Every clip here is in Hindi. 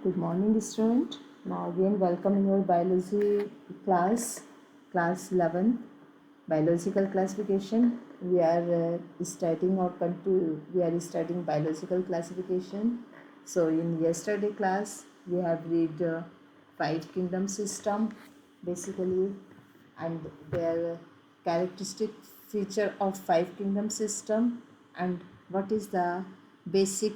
Good morning, student. Now again, welcome in your biology class 11, biological classification. We are studying biological classification. So in yesterday class, we have read five kingdom system, basically, and their characteristic feature of five kingdom system, and what is the basic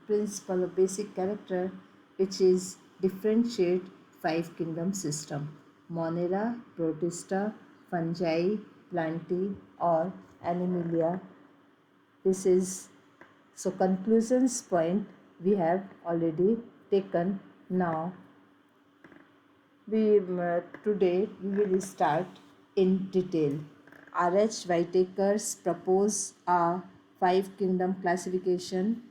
principle or basic character which is differentiate five kingdom system: Monera, Protista, Fungi, Plantae or Animalia. This is so conclusions point we have already taken. Now today we will start in detail. R.H. Whitaker's propose a five kingdom classification.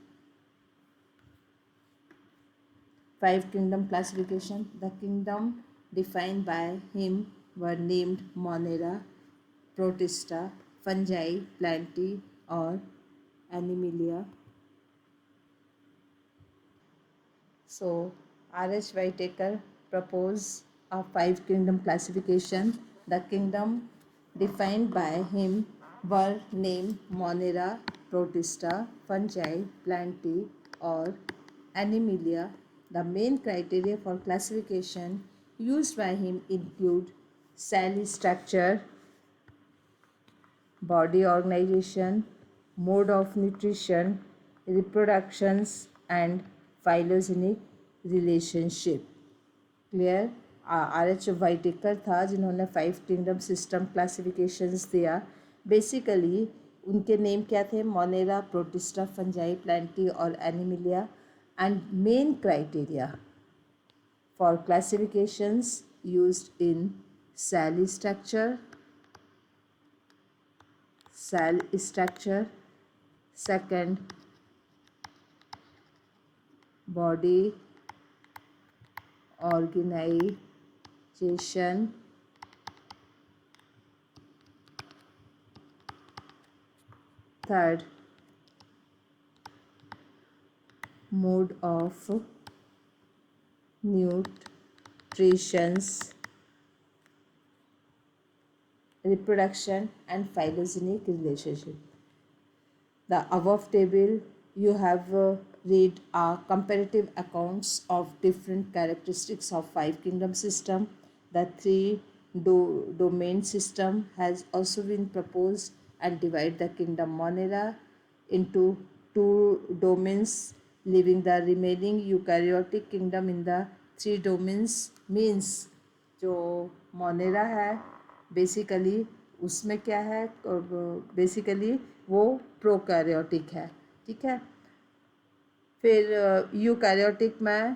The kingdom defined by him were named Monera, Protista, Fungi, Plantae, or Animalia. So, R.H. Whitaker proposed a five kingdom classification. The kingdom defined by him were named Monera, Protista, Fungi, Plantae, or Animalia. The main criteria for classification used by him include cell structure, body organization, mode of nutrition, reproductions, and phylogenetic relationship. Clear? R.H. वाइटेकर था जिन्होंने फाइव किंगडम सिस्टम क्लासिफिकेशंस दिया. बेसिकली उनके नेम क्या थे? मोनेरा, प्रोटिस्टा, फंजाई, प्लांटी और Animalia. And main criteria for classifications used in cell structure, second body organization, third mode of nutrition, reproduction and phylogenetic relationship. The above table you have read comparative accounts of different characteristics of five kingdom system. The three domain system has also been proposed and divide the kingdom Monera into two domains, leaving the remaining eukaryotic kingdom in the three domains. Means जो मोनेरा है बेसिकली उसमें क्या है? बेसिकली वो प्रोकैरियोटिक है. ठीक है. फिर यूकैरियोटिक में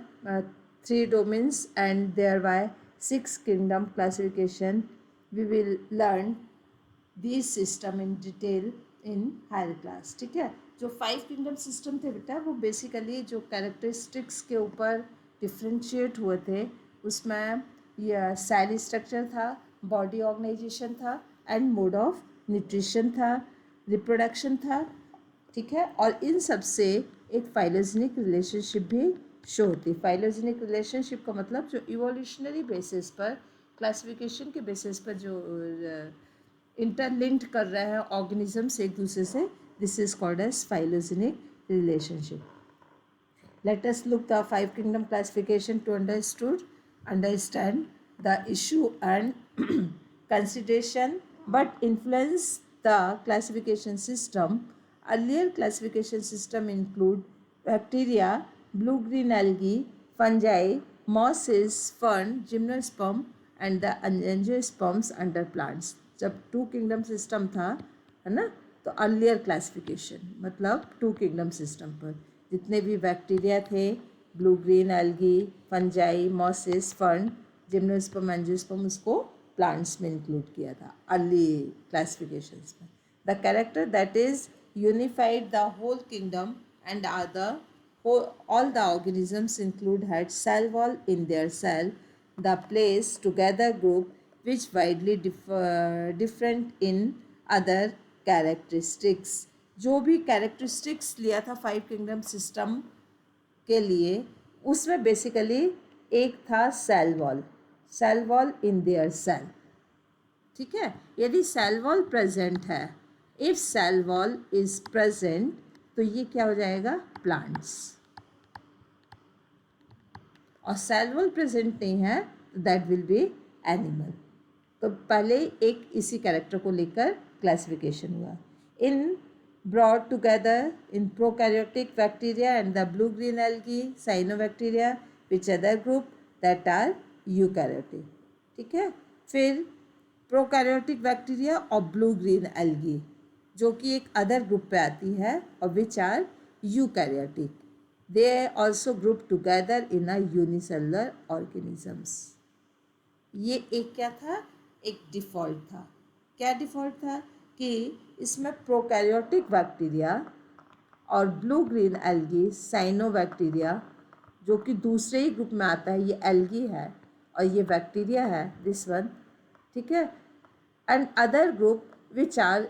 three domains and thereby six kingdom classification. We will learn this system in detail in higher class. ठीक है. जो फाइव किंगडम सिस्टम थे बेटा वो बेसिकली जो कैरेक्टरिस्टिक्स के ऊपर डिफ्रेंशिएट हुए थे उसमें यह सेल स्ट्रक्चर था, बॉडी ऑर्गेनाइजेशन था एंड मोड ऑफ न्यूट्रिशन था, रिप्रोडक्शन था. ठीक है. और इन सब से एक फाइलोजेनिक रिलेशनशिप भी शो होती है. फाइलोजेनिक रिलेशनशिप का मतलब जो इवोल्यूशनरी बेसिस पर क्लासिफिकेशन के बेसिस पर जो इंटरलिंक्ड कर रहे हैं ऑर्गेनिजम्स एक दूसरे से, this is called as phylogenic relationship. Let us look the five kingdom classification to understand the issue and consideration but influence the classification system. Earlier classification system include bacteria, blue-green algae, fungi, mosses, fern, gymnosperm and the angiosperms under plants. जब टू किंगडम सिस्टम था है ना, तो अर्लियर क्लासिफिकेशन मतलब टू किंगडम सिस्टम पर जितने भी बैक्टीरिया थे, blue green algae, fungi, mosses, fern, gymnosperm, angiosperm, उसको प्लांट्स में इंक्लूड किया था अर्ली क्लासिफिकेशंस में. The character that is unified the whole kingdom and all the organisms include had cell wall in their cell, the place together group which widely different in other characteristics. जो भी कैरेक्टरिस्टिक्स लिया था फाइव किंगडम सिस्टम के लिए उसमें बेसिकली एक था cell wall in their cell, ठीक है। यदि सेल वॉल प्रेजेंट है, if cell wall is present, तो ये क्या हो जाएगा, प्लांट्स। और सेल वॉल प्रेजेंट नहीं है तो दैट विल बी एनिमल। तो पहले एक इसी कैरेक्टर को लेकर क्लासिफिकेशन हुआ। इन brought together in prokaryotic bacteria and the blue green algae cyanobacteria which other group that are eukaryotic, ठीक है। फिर प्रोकैरियोटिक बैक्टीरिया और ब्लू ग्रीन एल्गी जो कि एक अदर ग्रुप पे आती है और which are eukaryotic, they also group together in a unicellular organisms. ये एक क्या था, एक डिफ़ॉल्ट था। क्या डिफ़ॉल्ट था कि इसमें प्रोकैरियोटिक बैक्टीरिया और ब्लू ग्रीन एल्गी साइनोबैक्टीरिया जो कि दूसरे ही ग्रुप में आता है, ये एल्गी है और ये बैक्टीरिया है, दिस वन, ठीक है। And other group which are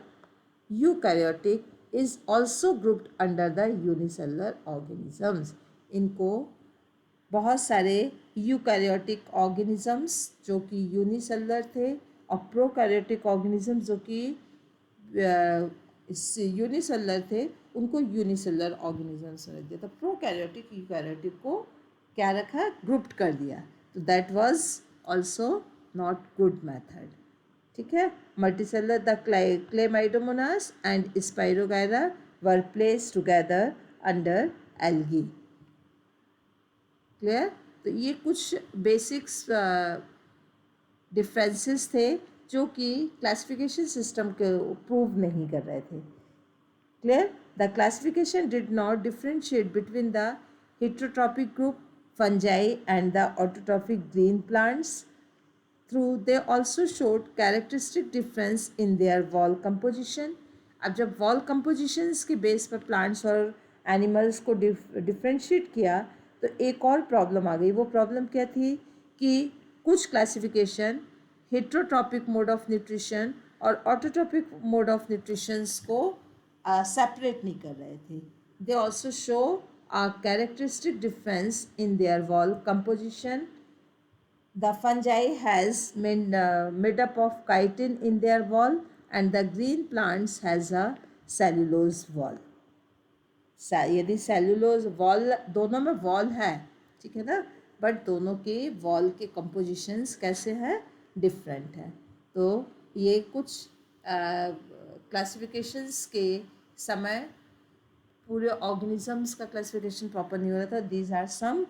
eukaryotic is also grouped under the unicellular organisms. इनको बहुत सारे यूकैरियोटिक ऑर्गेनिजम्स जो कि यूनिसेलुलर थे और प्रोकैरियोटिक ऑर्गेनिजम्स जो कि यूनिसेलुलर थे, उनको यूनिसेलुलर ऑर्गेनिजम्स में रख दिया। तो प्रोकैरियोटिक यूकैरियोटिक को क्या रखा, ग्रुप्ड कर दिया। तो that was also not good method, ठीक है। Multicellular the Chlamydomonas and spirogyra were placed together under algae, clear. तो ये कुछ बेसिक्स डिफरेंसेस थे जो कि क्लासिफिकेशन सिस्टम को प्रूव नहीं कर रहे थे, clear. The classification did not differentiate between the heterotrophic group fungi and the autotrophic green plants through they also showed characteristic difference in their wall composition. अब जब वॉल कंपोजिशंस के बेस पर प्लांट्स और एनिमल्स को डिफ्रेंशिएट किया तो एक और प्रॉब्लम आ गई। वो प्रॉब्लम क्या थी कि कुछ classification heterotrophic mode of nutrition और ऑटोट्रॉपिक मोड ऑफ न्यूट्रिशंस को सेपरेट नहीं कर रहे थे। They also show a characteristic difference in their wall composition. The fungi has made up of chitin in their wall and the green plants has a cellulose wall. यदि सेलुलोज वॉल, दोनों में वॉल है, ठीक है ना, बट दोनों के वॉल के कंपोजिशंस कैसे हैं, डिफरेंट है। तो ये कुछ क्लासिफिकेशंस के समय पूरे ऑर्गेनिजम्स का क्लासिफिकेशन प्रॉपर नहीं हो रहा था। These are some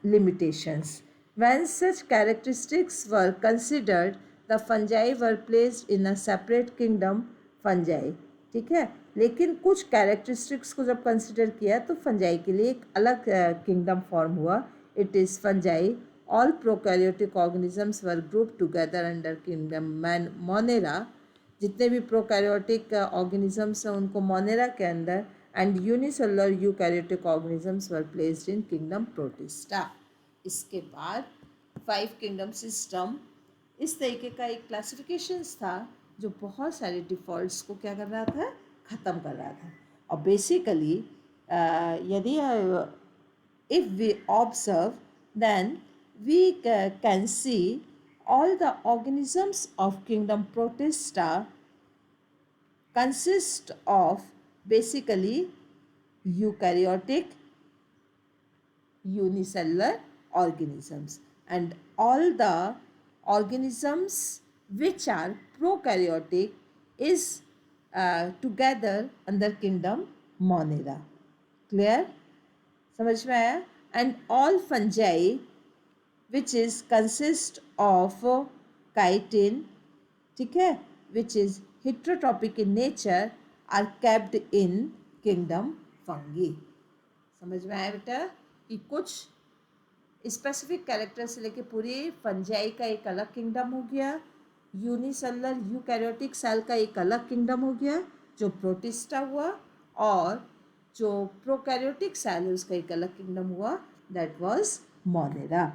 limitations. When such characteristics were considered the fungi were placed in a separate kingdom fungi, ठीक है। लेकिन कुछ कैरेक्टरिस्टिक्स को जब कंसिडर किया तो फंजाई के लिए एक अलग किंगडम फॉर्म हुआ। It is fungi. All prokaryotic organisms were group together under kingdom Monera. जितने भी प्रोकैरियोटिक ऑर्गेनिजम्स हैं उनको मोनेरा के अंदर, and unicellular eukaryotic organisms were placed in kingdom protista. इसके बाद 5 किंगडम सिस्टम इस तरीके का एक क्लासिफिकेशंस था जो बहुत सारे डिफ़ॉल्ट्स को क्या कर रहा था, ख़त्म कर रहा था। और बेसिकली यदि if we observe then we can see all the organisms of kingdom protista consist of basically eukaryotic unicellular organisms, and all the organisms which are prokaryotic is together under kingdom monera, clear, समझ में आया। and all fungi which is consist of chitin, ठीक है, which is heterotrophic in nature are kept in kingdom fungi। समझ में आया बेटा कि कुछ स्पेसिफिक कैरेक्टर से लेके पूरे फंजाई का एक अलग किंगडम हो गया, यूनिसेलुलर यूकैरियोटिक सेल का एक अलग किंगडम हो गया जो प्रोटिस्टा हुआ, और जो प्रोकैरियोटिक सेल है उसका एक अलग किंगडम हुआ, that was Monera.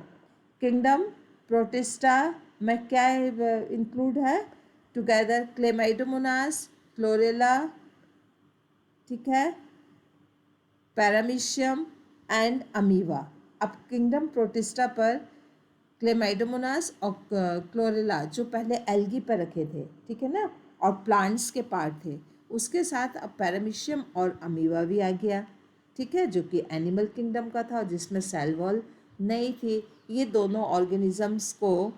Kingdom protista में क्या इंक्लूड है, टुगेदर क्लेमाइडोमोनास, क्लोरेला, ठीक है, पैरामीशियम एंड अमीवा। अब किंगडम प्रोटिस्टा पर क्लेमाइडोमोनास और क्लोरेला जो पहले एल्गी पर रखे थे, ठीक है ना, और प्लांट्स के पार्ट थे, उसके साथ अब पैरामीशियम और अमीबा भी आ गया, ठीक है, जो कि एनिमल किंगडम का था, जिसमें सेल वॉल नहीं थी। ये दोनों ऑर्गेनिजम्स को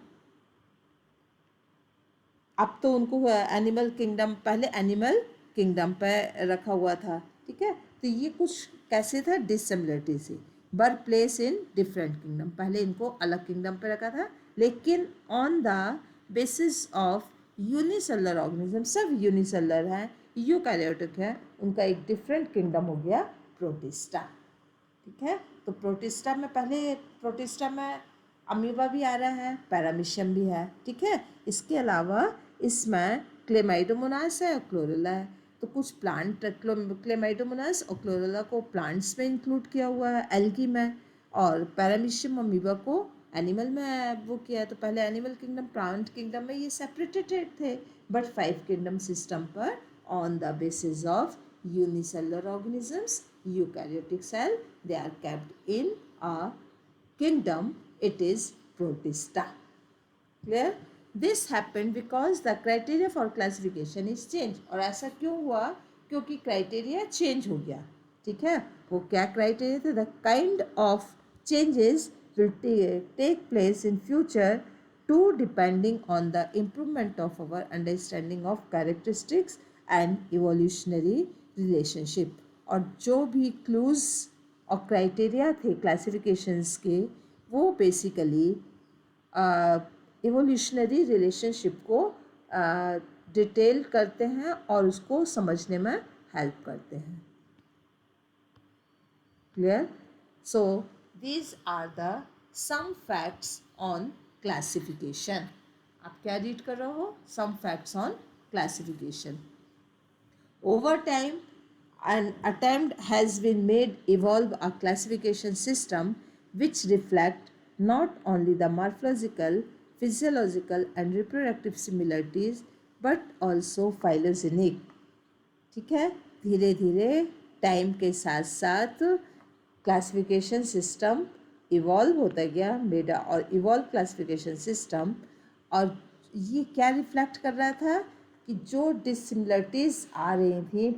अब तो उनको एनिमल किंगडम, पहले एनिमल किंगडम पे रखा हुआ था, ठीक है। तो ये कुछ कैसे था, डिसिमिलरिटी से, birth place in different kingdom, पहले इनको अलग किंगडम पे रखा था, लेकिन on the basis of unicellular organism, सब यूनिसेलुलर हैं, यूकैरियोटिक है, उनका एक डिफरेंट किंगडम हो गया प्रोटिस्टा, ठीक है। तो प्रोटिस्टा में पहले, प्रोटिस्टा में अमीबा भी आ रहा है, पैरामीशियम भी है, ठीक है। इसके अलावा इसमें क्लेमाइडोमोनास है और क्लोरेला है। तो कुछ प्लांट, क्लेमाइडोमोनास और क्लोरेला को प्लांट्स में इंक्लूड किया हुआ है, एल्गी में, और पैरामीशियम अमीबा को एनिमल में वो किया है। तो पहले एनिमल किंगडम, प्लांट किंगडम में ये सेपरेटेड थे, बट 5 किंगडम सिस्टम पर on the basis of unicellular organisms, eukaryotic cell, they are kept in a kingdom, it is protista. Clear? This happened because the criteria for classification is changed. और ऐसा क्यों हुआ, क्योंकि क्राइटेरिया चेंज हो गया, ठीक है। वो क्या क्राइटेरिया थे, the kind of changes will take place in future too, depending on the improvement of our understanding of characteristics and evolutionary relationship. और जो भी क्लूज और क्राइटेरिया थे क्लासिफिकेशंस के, वो बेसिकली इवोल्यूशनरी रिलेशनशिप को डिटेल करते हैं और उसको समझने में हेल्प करते हैं। Clear? So these are the some facts on classification. आप क्या रीड कर रहे हो, some facts on classification. Over time, an attempt has been made evolve a classification system which reflect not only the morphological, physiological and reproductive similarities but also phylogenetic, ठीक है। धीरे धीरे टाइम के साथ साथ क्लासिफिकेशन सिस्टम इवॉल्व होता गया, मेडा और इवॉल्व क्लासिफिकेशन सिस्टम, और ये क्या रिफ्लेक्ट कर रहा था कि जो डिसिमिलरिटीज़ आ रही थी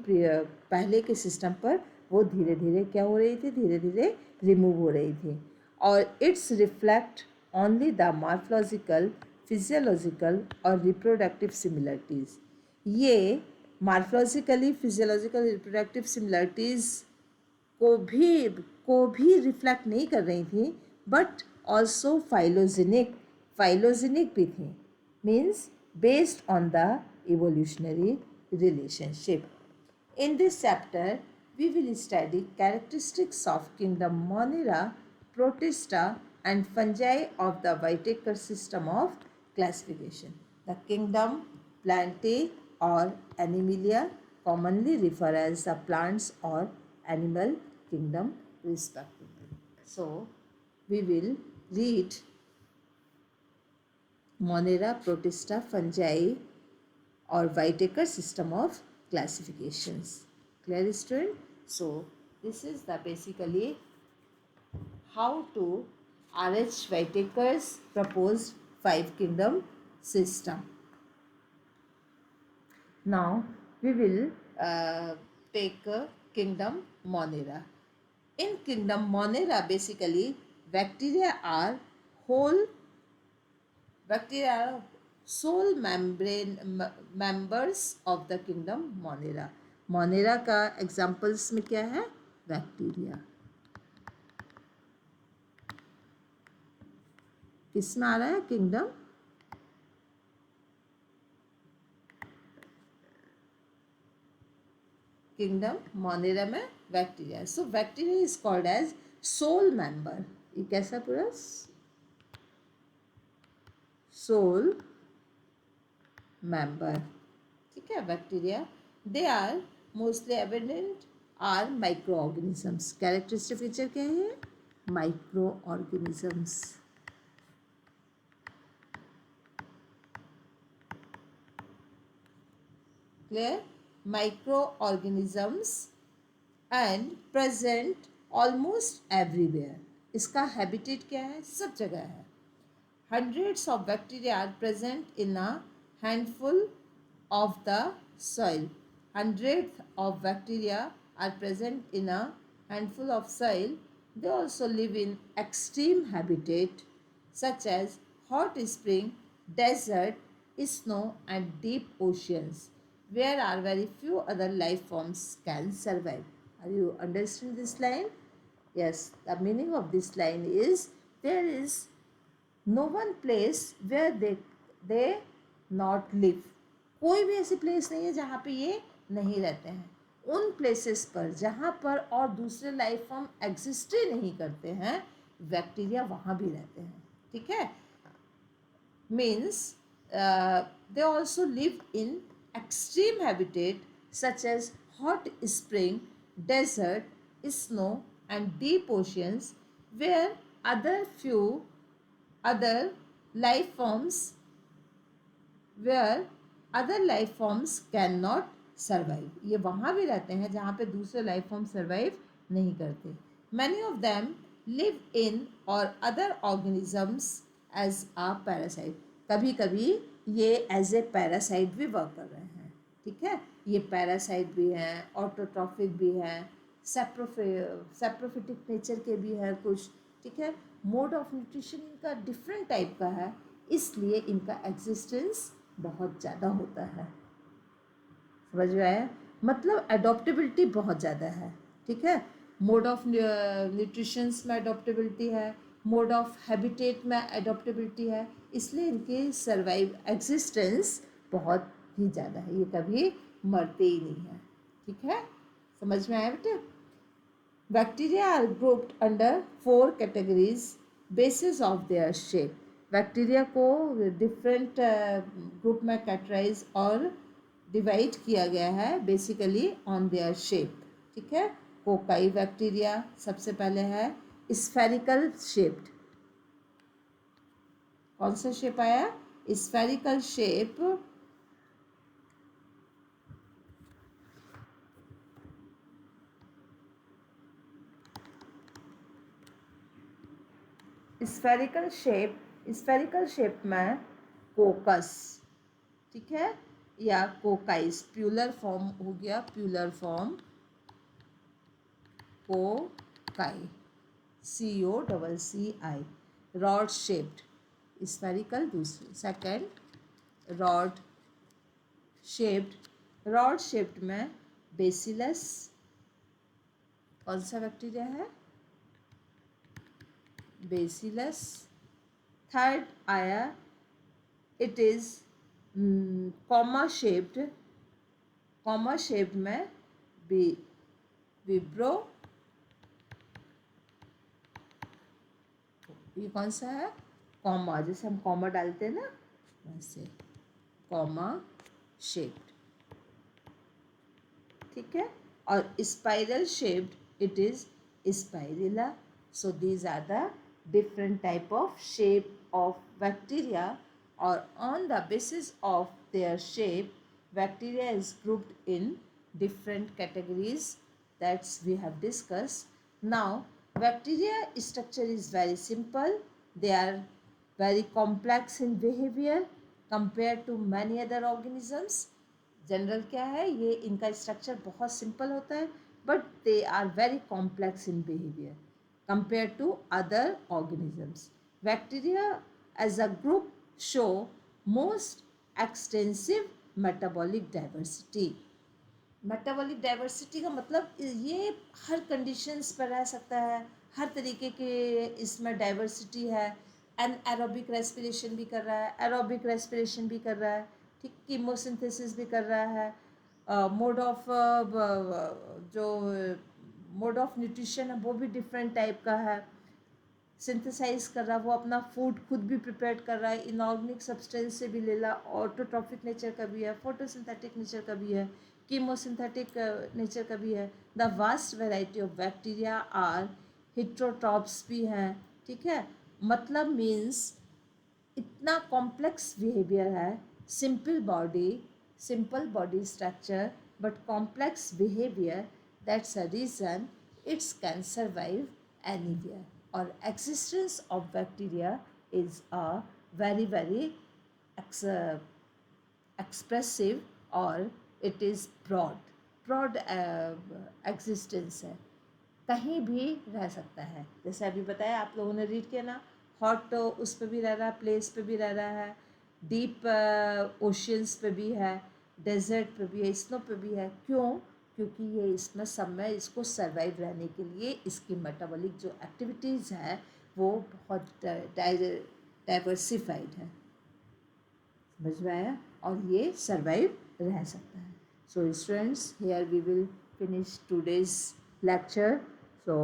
पहले के सिस्टम पर, वो धीरे धीरे क्या हो रही थी, धीरे धीरे रिमूव हो रही थी। और it's reflect only the morphological, physiological और रिप्रोडक्टिव सिमिलरिटीज़। ये मॉर्फोलॉजिकली, फिजियोलॉजिकल, रिप्रोडक्टिव सिमिलरिटीज़ को भी रिफ्लेक्ट नहीं कर रही थी, बट ऑल्सो फाइलोजेनिक भी थी, means based on the evolutionary relationship. In this chapter, we will study characteristics of kingdom Monera, Protista and fungi of the Whittaker system of classification. The kingdom Plantae or Animalia commonly refer as the plants or animal kingdom respectively. So, we will read Monera, Protista, fungi or Whittaker system of classifications. Clear, student? So this is the basically how to R.H. Whittaker's proposed 5 kingdom system. Now we will take kingdom Monera. In kingdom Monera, basically bacteria are sole members of the kingdom Monera. Monera का एग्जाम्पल्स में क्या है, बैक्टीरिया। किस में आ रहा है, किंगडम मोनेरा में bacteria. So bacteria is called as sole member. ये कैसा पूरा सोल मेंबर, ठीक है, bacteria. They are mostly evident are micro organisms. Characteristic feature क्या है, micro organisms. Clear? Micro organisms and present almost everywhere. इसका हैबिटेट क्या है, सब जगह है. Hundreds of bacteria are present in a handful of the soil. Hundreds of bacteria are present in a handful of soil. They also live in extreme habitat such as hot spring, desert, snow and deep oceans where are very few other life forms can survive. Are you understanding this line? Yes, the meaning of this line is there is no one place where they not live. कोई भी ऐसी प्लेस नहीं है जहाँ पे ये नहीं रहते हैं. उन प्लेसेस पर जहाँ पर और दूसरे लाइफ फॉर्म एग्जिस्ट ही नहीं करते हैं, बैक्टीरिया वहाँ भी रहते हैं. ठीक है, means they also live in extreme habitat such as hot spring, desert, snow and deep oceans where other few other life forms where other life forms cannot survive. ये वहाँ भी रहते हैं जहाँ पे दूसरे लाइफ फॉर्म सर्वाइव नहीं करते. Many of them live in or other organisms as a parasite. कभी कभी ये एज ए पैरासाइट भी वर्क कर रहे हैं. ठीक है, ये पैरासाइट भी हैं, ऑटोट्रॉफिक भी हैं, सेप्रोफिटिक नेचर के भी हैं कुछ. ठीक है, मोड ऑफ न्यूट्रिशन इनका डिफरेंट टाइप का है, इसलिए इनका एग्जिस्टेंस बहुत ज़्यादा होता है. समझ में आया? मतलब एडॉप्टेबिलिटी बहुत ज़्यादा है. ठीक है, मोड ऑफ न्यूट्रिशंस में एडॉप्टेबिलिटी है, मोड ऑफ हैबिटेट में एडॉप्टेबिलिटी है, इसलिए इनकी सर्वाइव एग्जिस्टेंस बहुत ही ज़्यादा है. ये कभी मरते ही नहीं है. ठीक है, समझ में आया बेटे? Bacteria are grouped under 4 categories basis of their shape. Bacteria को डिफरेंट ग्रुप में कैटेगराइज और डिवाइड किया गया है बेसिकली ऑन देयर शेप. ठीक है, कोकाई बैक्टीरिया सबसे पहले है स्फेरिकल शेप्ड. कौन सा शेप आया? Spherical shape. स्फेरिकल शेप में कोकस. ठीक है, या कोकाइस. प्यूलर फॉर्म हो गया, plural form cocci, COCCI. Rod shaped spherical दूसरी. सेकंड रॉड शेप्ड में बेसिलस. कौन सा बैक्टीरिया है? बेसिलस. थर्ड आया इट इज कॉमा शेप्ड में विब्रो. ये कौन सा है? कॉमा, जैसे हम कॉमा डालते हैं ना वैसे कॉमा शेप्ड. ठीक है, और spiral shaped it is spirilla. So these are the different type of shape of bacteria, or on the basis of their shape bacteria is grouped in different categories that we have discussed. Now bacteria structure is very simple. They are very complex in behavior compared to many other organisms. General क्या है, ये इनका स्ट्रक्चर बहुत सिंपल होता है, but they are very complex in behaviour compared to other organisms. Bacteria as a group show most extensive metabolic diversity. Metabolic diversity का मतलब ये हर कंडीशंस पर रह सकता है, हर तरीके के इसमें डाइवर्सिटी है. एन एरोबिक रेस्पिरेशन भी कर रहा है, एरोबिक रेस्पिरेशन भी कर रहा है. ठीक, कीमोसिंथेसिस भी कर रहा है. मोड ऑफ जो मोड ऑफ न्यूट्रिशन है वो भी डिफरेंट टाइप का है. सिंथेसाइज कर रहा है, वो अपना फूड खुद भी प्रिपेयर कर रहा है. इनऑर्गेनिक सब्सटेंस से भी ले ला. ऑटोट्रॉफिक नेचर का भी है, फोटोसिंथेटिक नेचर का भी है, कीमोसिंथेटिक नेचर का भी है. The vast variety of bacteria are heterotrophs भी हैं. ठीक है, मतलब मीन्स इतना कॉम्प्लेक्स बिहेवियर है. Simple body structure but complex behaviour. That's a reason it can survive anywhere. or existence of bacteria is a very expressive और it is broad existence है, कहीं भी रह सकता है. जैसे अभी बताया आप लोगों ने रीड किया ना, हॉट उस पे भी रह रहा है, प्लेस पे भी रह रहा है, डीप ओशियंस पे भी है, डेजर्ट पे भी है, स्नो पे भी है. क्यों? क्योंकि ये इसमें सब में इसको सर्वाइव रहने के लिए इसकी मेटाबॉलिक जो एक्टिविटीज़ हैं वो बहुत डाइवर्सिफाइड है. समझ में आया? और ये सर्वाइव रह सकता है. So students, here we will finish today's lecture. So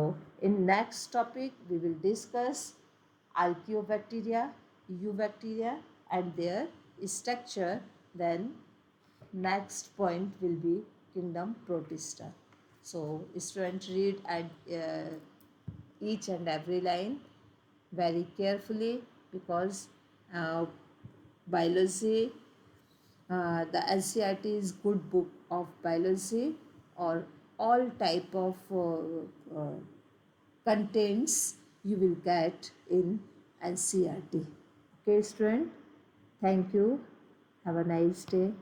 in next topic we will discuss archaeobacteria, eubacteria and their structure. Then next point will be kingdom Protista. So students read and each and every line very carefully, because biology, the NCERT is good book of biology, or all type of contents you will get in NCERT. Okay, student. Thank you. Have a nice day.